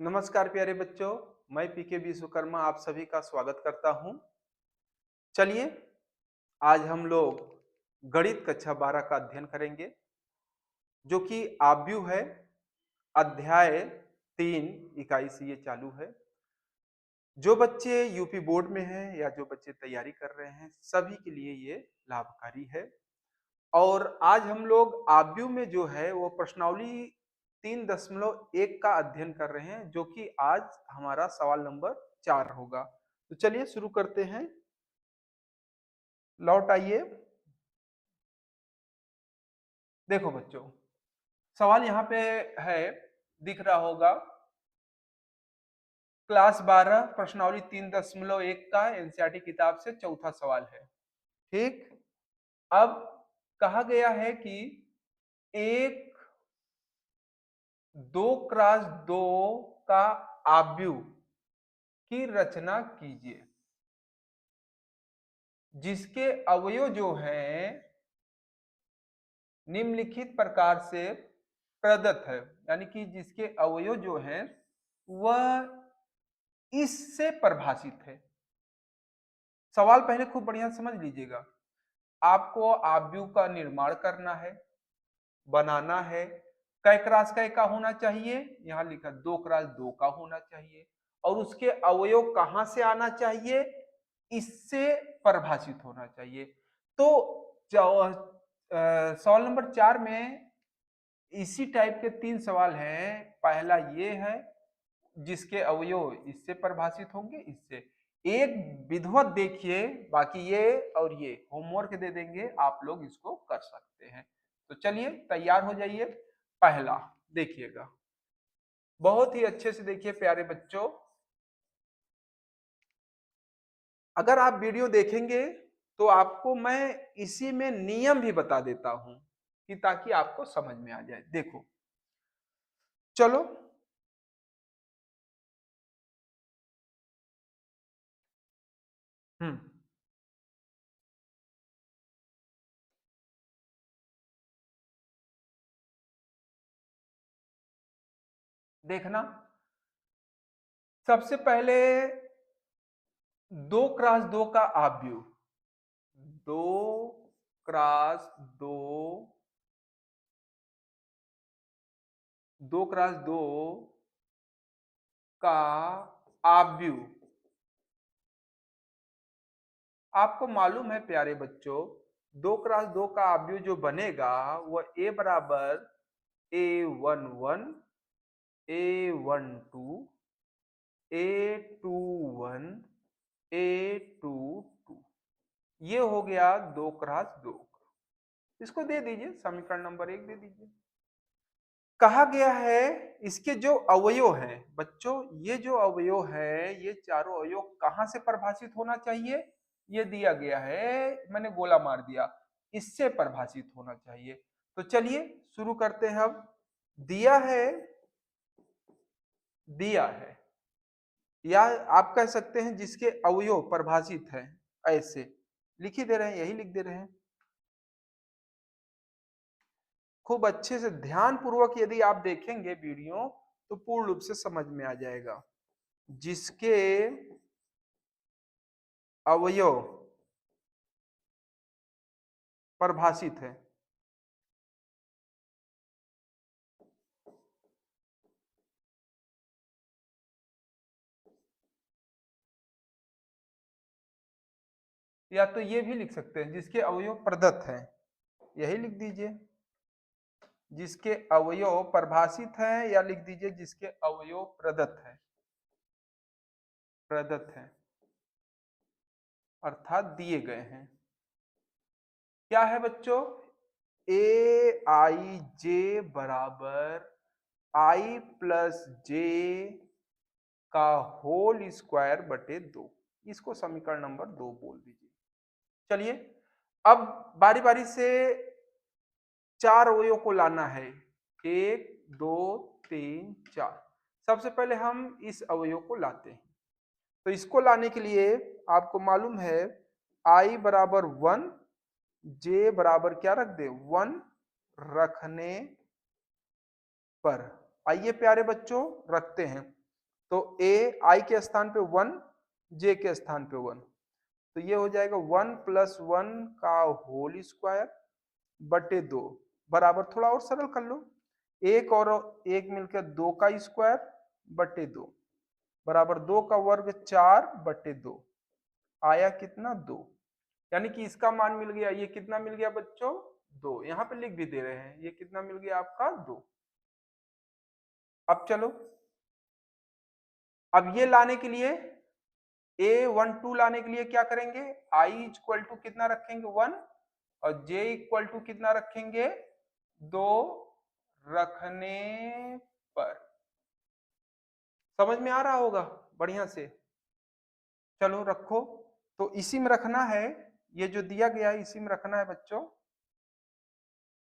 नमस्कार प्यारे बच्चों। मैं पीके विश्वकर्मा आप सभी का स्वागत करता हूं। चलिए आज हम लोग गणित कक्षा 12 का अध्ययन करेंगे जो कि आव्यूह है। अध्याय 3 इकाई से ये चालू है। जो बच्चे यूपी बोर्ड में हैं या जो बच्चे तैयारी कर रहे हैं सभी के लिए ये लाभकारी है। और आज हम लोग आव्यूह में जो है वो प्रश्नावली 3.1 का अध्ययन कर रहे हैं जो कि आज हमारा सवाल नंबर 4 होगा। तो चलिए शुरू करते हैं। लौट आइए। देखो बच्चों, सवाल यहाँ पे है, दिख रहा होगा। क्लास 12 प्रश्नावली 3.1 का एनसीईआरटी किताब से चौथा सवाल है। ठीक। अब कहा गया है कि एक 2x2 का आव्यूह की रचना कीजिए जिसके अवयव जो हैं निम्नलिखित प्रकार से प्रदत्त है, यानी कि जिसके अवयव जो हैं वह इससे परिभाषित है। सवाल पहले खूब बढ़िया समझ लीजिएगा। आपको आव्यूह का निर्माण करना है, बनाना है। कै क्रॉस कै का होना चाहिए, यहां लिखा 2x2 का होना चाहिए। और उसके अवयव कहां से आना चाहिए, इससे परिभाषित होना चाहिए। तो सवाल नंबर 4 में इसी टाइप के 3 सवाल हैं। पहला ये है जिसके अवयव इससे परिभाषित होंगे, इससे एक विधिवत देखिए, बाकी ये और ये होमवर्क दे देंगे, आप लोग इसको कर सकते हैं। तो चलिए तैयार हो जाइए। पहला देखिएगा, बहुत ही अच्छे से देखिए प्यारे बच्चों। अगर आप वीडियो देखेंगे तो आपको मैं इसी में नियम भी बता देता हूं कि ताकि आपको समझ में आ जाए। देखो चलो, हम्म, देखना। सबसे पहले 2x2 का आव्यूह, 2x2, 2x2 का आव्यूह। आपको मालूम है प्यारे बच्चों, 2x2 का आव्यूह जो बनेगा वह ए बराबर A11, A12, A21, A22, ये हो गया 2x2। इसको दे दीजिए, समीकरण नंबर 1 दे दीजिए। कहा गया है इसके जो अवयव हैं बच्चों, ये जो अवयव है ये चारों अवयव कहां से परिभाषित होना चाहिए, ये दिया गया है, मैंने गोला मार दिया, इससे परिभाषित होना चाहिए। तो चलिए शुरू करते हैं। अब दिया है, दिया है, या आप कह सकते हैं जिसके अवयव परिभाषित है, ऐसे लिख ही दे रहे हैं, यही लिख दे रहे हैं। खूब अच्छे से ध्यान पूर्वक यदि आप देखेंगे वीडियो तो पूर्ण रूप से समझ में आ जाएगा। जिसके अवयव परिभाषित है, या तो ये भी लिख सकते हैं जिसके अवयव प्रदत्त हैं, यही लिख दीजिए। जिसके अवयव परिभाषित हैं, या लिख दीजिए जिसके अवयव प्रदत्त है, प्रदत्त है अर्थात दिए गए हैं। क्या है बच्चों, ए आई जे बराबर आई प्लस जे का होल स्क्वायर बटे 2। इसको समीकरण नंबर 2 बोल दीजिए। चलिए अब बारी बारी से 4 अवयवों को लाना है, 1 2 3 4। सबसे पहले हम इस अवयव को लाते हैं। तो इसको लाने के लिए आपको मालूम है i बराबर 1, j बराबर क्या रख दे 1 रखने पर, आइए प्यारे बच्चों रखते हैं। तो ए आई के स्थान पे 1, जे के स्थान पे 1, तो ये हो जाएगा 1 + 1 का होल स्क्वायर बटे 2 बराबर, थोड़ा और सरल कर लो, एक और एक मिलकर 2 का स्क्वायर बटे 2 बराबर 2 का वर्ग 4 बटे 2, आया कितना 2। यानी कि इसका मान मिल गया, ये कितना मिल गया बच्चों 2, यहाँ पे लिख भी दे रहे हैं, ये कितना मिल गया आपका 2। अब चलो, अब ये लाने के लिए A12 लाने के लिए क्या करेंगे, I इक्वल टू कितना रखेंगे 1 और J इक्वल टू कितना रखेंगे 2 रखने पर। समझ में आ रहा होगा बढ़िया से, चलो रखो। तो इसी में रखना है, ये जो दिया गया है इसी में रखना है बच्चों,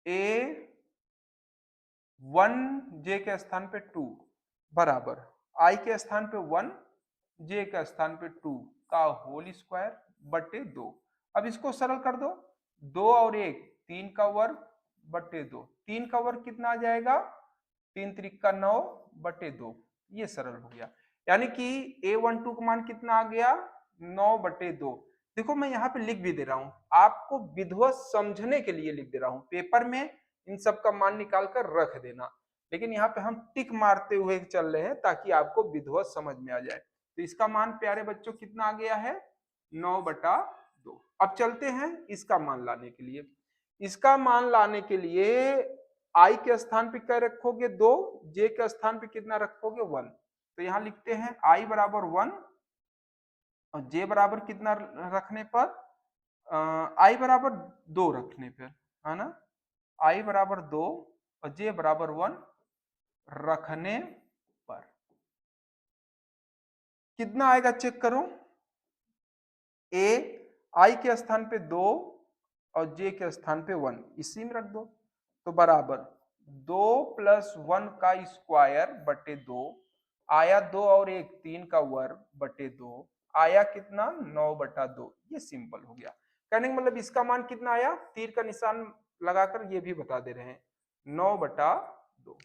A1 J के स्थान पे 2 बराबर I के स्थान पे 1 J के स्थान पे 2 का होल स्क्वायर बटे 2। अब इसको सरल कर दो, 2 और 1 3 का वर्ग बटे 2, 3 का वर्ग कितना आ जाएगा 3 त्रिक का 9 बटे 2, ये सरल हो गया। यानी कि A12 का मान कितना आ गया 9 बटे 2। देखो मैं यहाँ पे लिख भी दे रहा हूँ, आपको विधिवत समझने के लिए लिख दे रहा हूँ, पेपर में इन सब का मान निकाल कर रख देना, लेकिन यहाँ पे हम टिक मारते हुए चल रहे हैं ताकि आपको विधिवत समझ में आ जाए। तो इसका मान प्यारे बच्चों कितना आ गया है 9 बटा 2। अब चलते हैं इसका मान लाने के लिए, इसका मान लाने के लिए आई के स्थान पे क्या रखोगे 2, जे के स्थान पे कितना रखोगे 1। तो यहाँ लिखते हैं आई बराबर 1 और जे बराबर कितना रखने पर, आई बराबर 2 रखने पर, है ना, आई बराबर 2 और जे बराबर 1 रखने पर कितना आएगा चेक करो, ए आई के स्थान पे 2 और जे के स्थान पे 1 इसी में रख दो, तो बराबर 2 + 1 का स्क्वायर बटे 2 आया 2 और 1 3 का वर्ग बटे 2 आया कितना 9 बटा 2। ये सिंपल हो गया। कहने का मतलब इसका मान कितना आया, तीर का निशान लगाकर ये भी बता दे रहे हैं 9 बटा 2।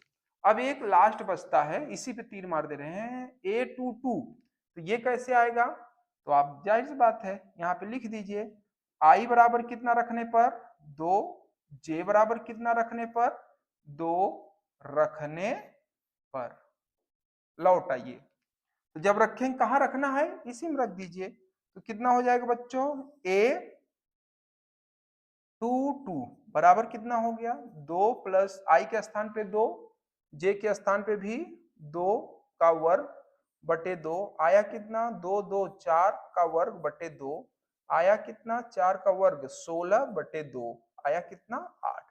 अब एक लास्ट बचता है, इसी पे तीर मार दे रहे हैं A22, तो ये कैसे आएगा, तो आप जाहिर सी बात है यहाँ पे लिख दीजिए आई बराबर कितना रखने पर 2, जे बराबर कितना रखने पर 2 रखने पर, लौट आइए। तो जब रखें कहाँ रखना है, इसी में रख दीजिए, तो कितना हो जाएगा बच्चों A22 बराबर कितना हो गया 2 + आई के स्थान पे 2, जे के स्थान पे भी 2 का वर्ग बटे 2 आया कितना 2 2 4 का वर्ग बटे 2 आया कितना 4 का वर्ग 16 बटे 2 आया कितना 8।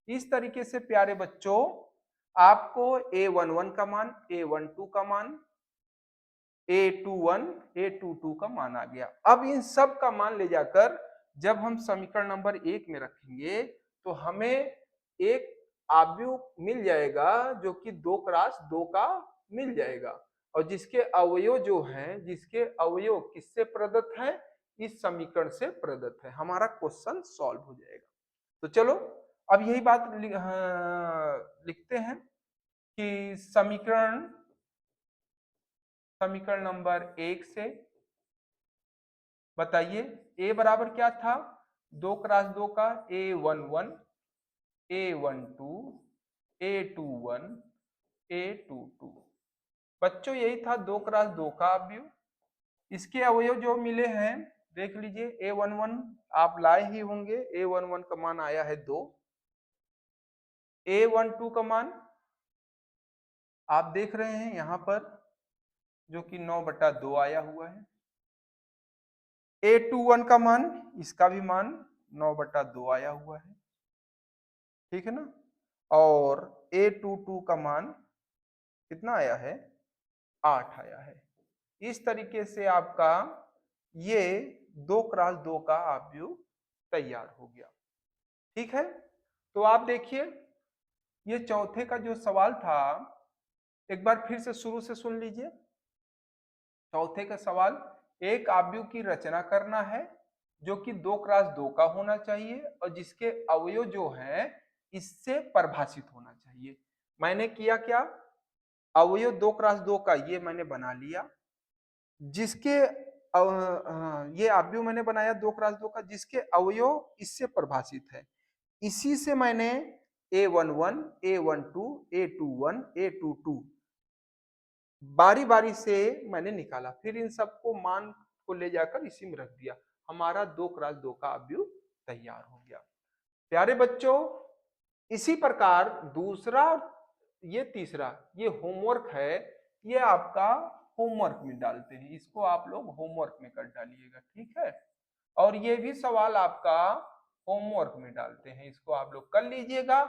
इस तरीके से प्यारे बच्चों आपको A11 का मान, A12 का मान, A21 A22 का मान आ गया। अब इन सब का मान ले जाकर जब हम समीकरण नंबर 1 में रखेंगे तो हमें एक आव्यूह मिल जाएगा जो कि 2x2 का मिल जाएगा, और जिसके अवयव जो हैं, जिसके अवयव किससे प्रदत्त है, इस समीकरण से प्रदत्त है, हमारा क्वेश्चन सॉल्व हो जाएगा। तो चलो अब यही बात लिखते हैं कि समीकरण नंबर 1 से बताइए A बराबर क्या था 2x2 का A11 A12 A21 A22, बच्चों यही था 2x2 का अवयव। इसके अवयव जो मिले हैं देख लीजिए, A11 आप लाए ही होंगे, A11 का मान आया है 2, A12 का मान आप देख रहे हैं यहां पर जो कि 9 बटा 2 आया हुआ है, A21 का मान, इसका भी मान 9 बटा 2 आया हुआ है, ठीक है ना, और A22 का मान कितना आया है 8 आया है। इस तरीके से आपका ये 2x2 का अवयव तैयार हो गया, ठीक है। तो आप देखिए ये चौथे का जो सवाल था एक बार फिर से शुरू से सुन लीजिए। चौथे का सवाल, एक अवयव की रचना करना है जो कि 2x2 का होना चाहिए और जिसके अवयव जो है इससे परिभाषित होना चाहिए। मैंने किया क्या, अवयव 2x2 का ये मैंने बना लिया, जिसके ये अवयव मैंने बनाया 2x2 का, जिसके अवयव इससे परिभाषित है। इसी से मैंने A11, A12, A21, A22 बारी बारी से मैंने निकाला, फिर इन सबको मान को ले जाकर इसी में रख दिया, हमारा 2x2 का अवयव तैयार हो गया। प्यारे बच्चों, इसी प्रकार दूसरा, ये तीसरा, ये होमवर्क है, ये आपका होमवर्क में डालते हैं, इसको आप लोग होमवर्क में कर डालिएगा, ठीक है। और ये भी सवाल आपका होमवर्क में डालते हैं, इसको आप लोग कर लीजिएगा,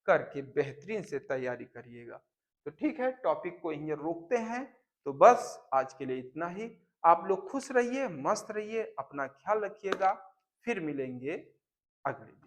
करके बेहतरीन से तैयारी करिएगा। तो ठीक है, टॉपिक को यहीं रोकते हैं। तो बस आज के लिए इतना ही। आप लोग खुश रहिए, मस्त रहिए, अपना ख्याल रखिएगा। फिर मिलेंगे अगले दिन।